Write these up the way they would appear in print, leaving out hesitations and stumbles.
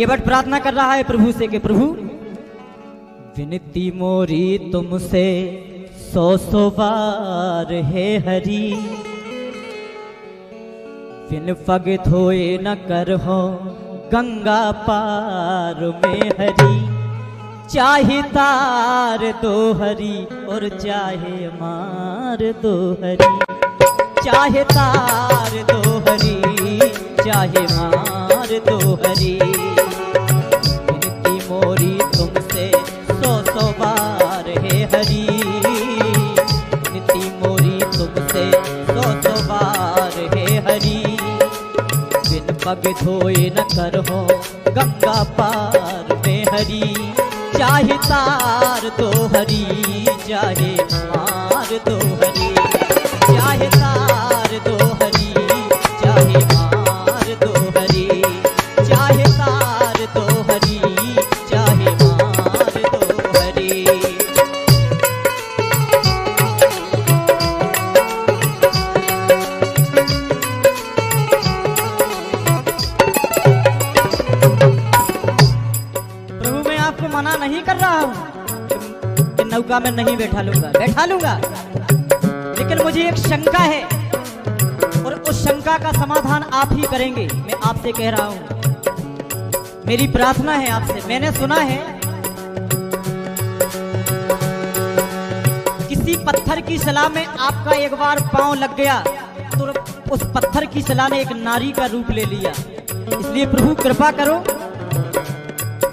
केवट प्रार्थना कर रहा है प्रभु से कि प्रभु विनती मोरी तुमसे 100 बार है हरि, बिन पग धोए न कर हो गंगा पार में हरि। चाहे तार दो हरि और चाहे मार दो हरि, चाहे तार दो हरि चाहे मार दो हरि। विनती मोरी तुमसे 100 बार है हरि, विनती मोरी तुमसे 100 बार है हरि। बिन पग धोए न कर हो गंगा पार में हरि। चाहे तार दो हरि चाहे मार दो हरि, चाहे तार दो हरि चाहे मार दो हरि, चाहे तार दो हरि चाहे मार दो हरि। प्रभु मैं आपको मना नहीं कर रहा हूं कि नौका में नहीं बैठा लूंगा, लेकिन मुझे एक शंका है और उस शंका का समाधान आप ही करेंगे। मैं आपसे कह रहा हूं, मेरी प्रार्थना है आपसे। मैंने सुना है किसी पत्थर की शिला में आपका एक बार पांव लग गया तो उस पत्थर की शिला ने एक नारी का रूप ले लिया। इसलिए प्रभु कृपा करो,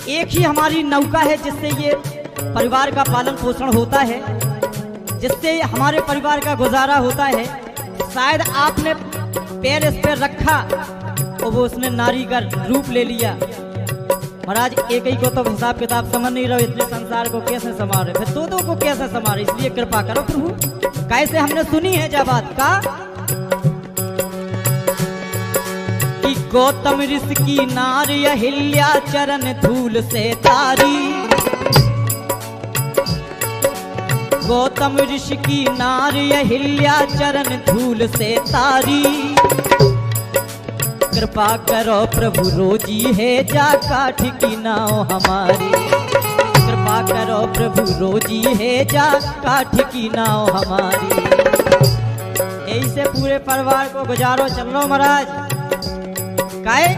एक ही हमारी नौका है जिससे ये परिवार का पालन पोषण होता है, जिससे हमारे परिवार का गुजारा होता है। शायद आपने पैर इस पर रखा और वो उसने नारी का रूप ले लिया। महाराज एक ही को तो हिसाब किताब समझ नहीं रहे, इतने संसार को कैसे संभाले, फिर दो को कैसे संभाले। इसलिए कृपा करो प्रभु। कैसे हमने सुनी है जब बात का कि गौतम ऋषि की नारी अहिल्या चरण धूल से तारी। गौतम ऋषि की नारी अहिल्या चरण धूल से तारी। कृपा करो प्रभु रोजी है जा काठ की नाव हमारी। कृपा करो प्रभु रोजी है जा काठ की नाव हमारी। यही से पूरे परिवार को गुजारो चल लो महाराज। काहे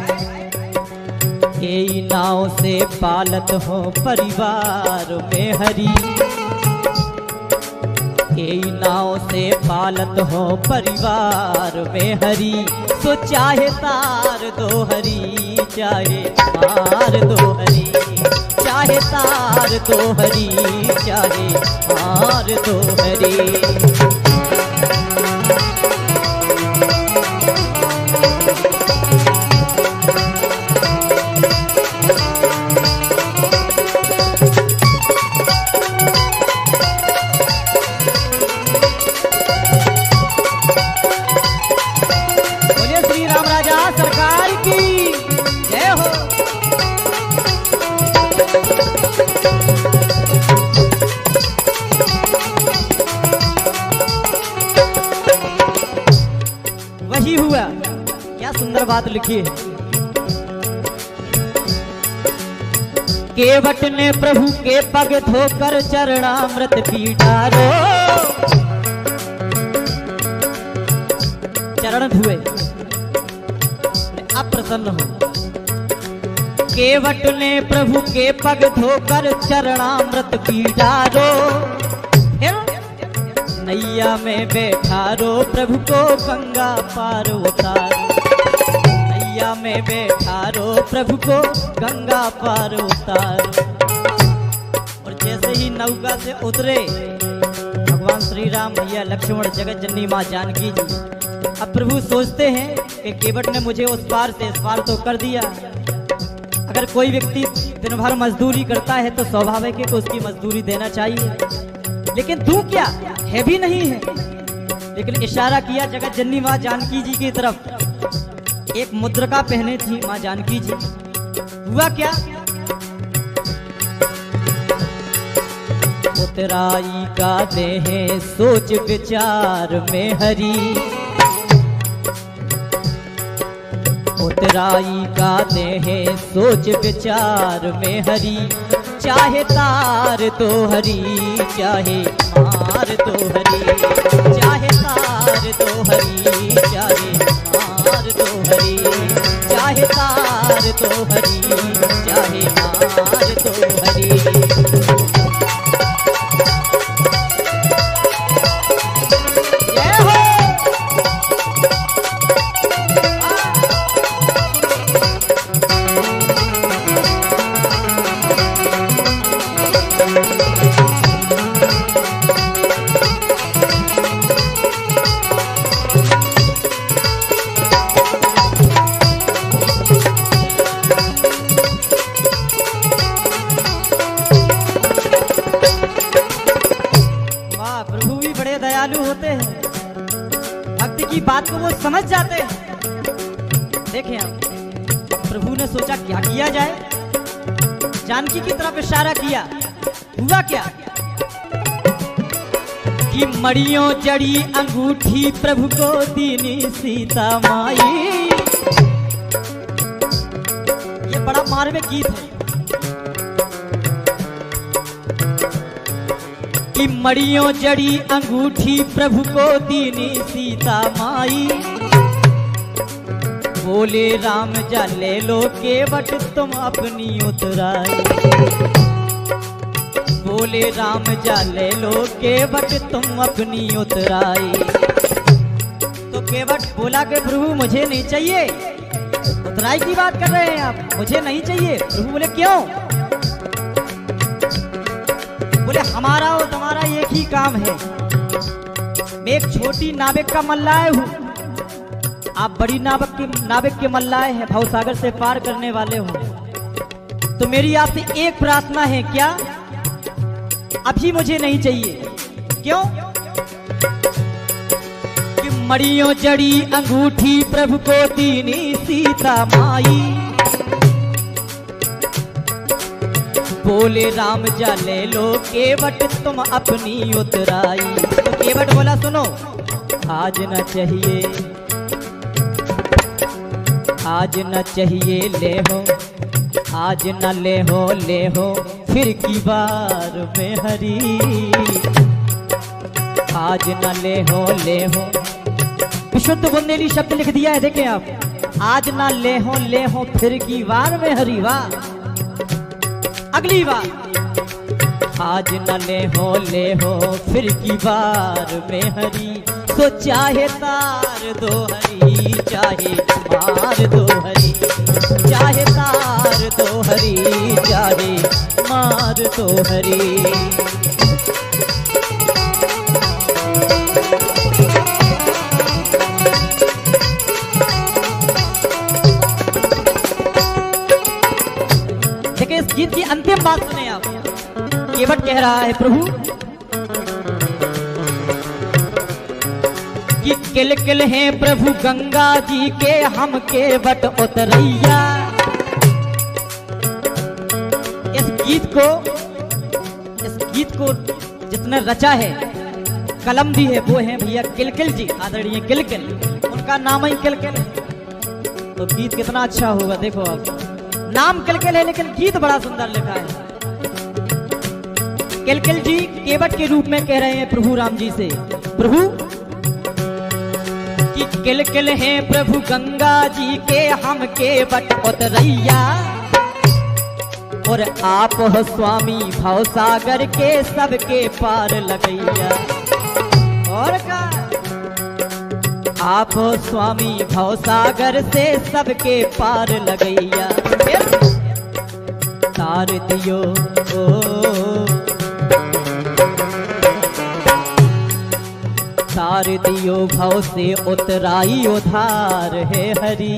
यही नाव से पालत हो परिवार में हरि, यही नाव से पालत हो परिवार में हरि। तो चाहे तार दो हरि चाहे मार दो हरि, चाहे तार दो हरि चाहे मार दो हरि। वही हुआ, क्या सुंदर बात लिखी है। केवट ने प्रभु के पग धोकर चरणामृत पी डालो। चरण धुए अप्रसन्न हो। केवट ने प्रभु के पग धोकर चरणामृत पी डालो। नैया में बैठारो प्रभु को गंगा पार उतारो। नैया में बैठारो प्रभु को गंगा पार उतारो। और जैसे ही नौका से उतरे भगवान श्री राम, भैया लक्ष्मण, जगत जननी माँ जानकी जी। अब प्रभु सोचते हैं कि केवट ने मुझे उस पार से इस पार तो कर दिया। अगर कोई व्यक्ति दिन भर मजदूरी करता है तो स्वाभाविक है कि उसकी मजदूरी देना चाहिए, लेकिन तू क्या है भी नहीं है। लेकिन इशारा किया जगत जननी माँ जानकी जी की तरफ। एक मुद्रिका पहने थी माँ जानकी जी। हुआ क्या, उतराई का देह सोच विचार में हरि। उतराई गाते हैं सोच विचार में हरी, चाहे तार तो हरी चाहे मार तो हरी, चाहे तार तो हरी चाहे मार तो हरी, चाहे तार तो हरी चाहे मार तो हरी। दयालु होते हैं, भक्ति की बात को वो समझ जाते हैं। देखें आप, प्रभु ने सोचा क्या किया जाए, जानकी की तरफ इशारा किया। हुआ क्या कि मड़ियों जड़ी अंगूठी प्रभु को दीनी सीता माई। ये बड़ा मार्मिक गीत है कि मड़ियों जड़ी अंगूठी प्रभु को दीनी सीता माई। बोले राम जा ले लो केवट तुम अपनी उतराई, बोले राम जा ले लो केवट तुम अपनी उतराई। तो केवट बोला कि प्रभु मुझे नहीं चाहिए, उतराई की बात कर रहे हैं आप, मुझे नहीं चाहिए। प्रभु बोले क्यों? बोले हमारा और तुम्हारा एक ही काम है, मैं एक छोटी नाविक का मल्लाह हूँ, आप बड़ी नाविक के मल्लाह हैं, भवसागर से पार करने वाले हो। तो मेरी आपसे एक प्रार्थना है, क्या अभी मुझे नहीं चाहिए? क्यों? कि मड़ियों जड़ी अंगूठी प्रभु को दीनी सीता माई। बोले राम जा ले लो केवट तुम अपनी उतराई। तो केवट बोला सुनो, आज न चाहिए, आज न चाहिए ले हो, आज न ले हो फिर की बार में हरी। आज न ले हो विशुद्ध बुंदेली शब्द लिख दिया है, देखें आप, आज न ले हो फिर की बार में हरी। वाह, अगली बार आज न ले हो फिर की बार में हरी। तो चाहे तार दो हरी चाहे मार दो हरी, चाहे तार दो हरी चाहे मार दो हरी। देखिए इस गीत की अंतिम बात सुने आप। केवट कह रहा है प्रभु कि किल किल हैं प्रभु गंगा जी के हम केवट उतरैया। इस गीत को जिसने रचा है, कलम दी है, वो है भैया किलकिल जी, आदरणीय किलकिल, उनका नाम ही किलकिल है। तो गीत कितना अच्छा होगा, देखो आप, नाम किलकिल है लेकिन गीत बड़ा सुंदर लिखा है। किलकिल जी केवट के रूप में कह रहे हैं प्रभु राम जी से, प्रभु कि किलकिल हैं प्रभु गंगा जी के हम केवट उतरैया। और आप हो स्वामी भवसागर के सबके पार लगैया। और का आप हो स्वामी भवसागर से सबके पार लगैया। तार दियो तार दियो भव से उतराई उधार है हरि।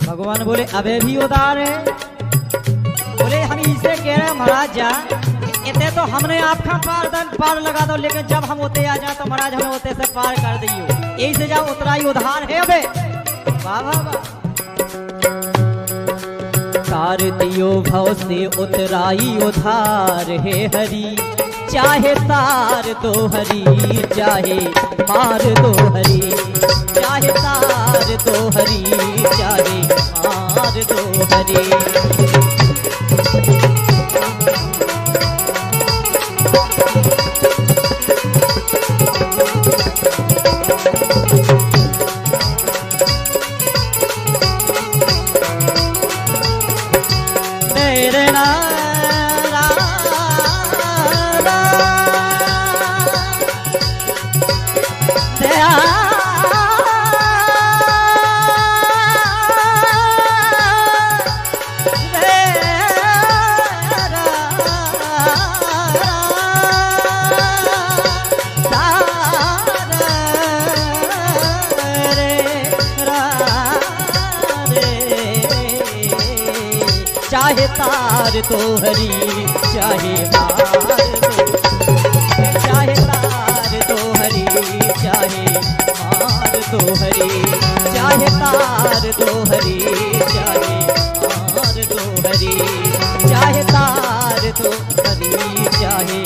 भगवान बोले अबे भी उधार है। बोले हम इसे कह रहे हैं महाराज जा, इतने तो हमने आपका पार लगा दो, लेकिन जब हम होते आ जाए तो महाराज हमें होते से पार कर दियो, यही से जाओ उतराई उधार है अबे। वाह वाह वाह। तार दियो भव से उतराई उधार है हरि, चाहे तार दो हरि चाहे मार दो हरी, चाहे तार दो हरी, चाहे मार दो हरी। मेरे चाहे तार दो हरी, चाहे मार दो, चाहे तार दो हरी, चाहे मार दो हरी, चाहे तार दो हरी, चाहे मार दो हरी, चाहे तार दो हरी, चाहे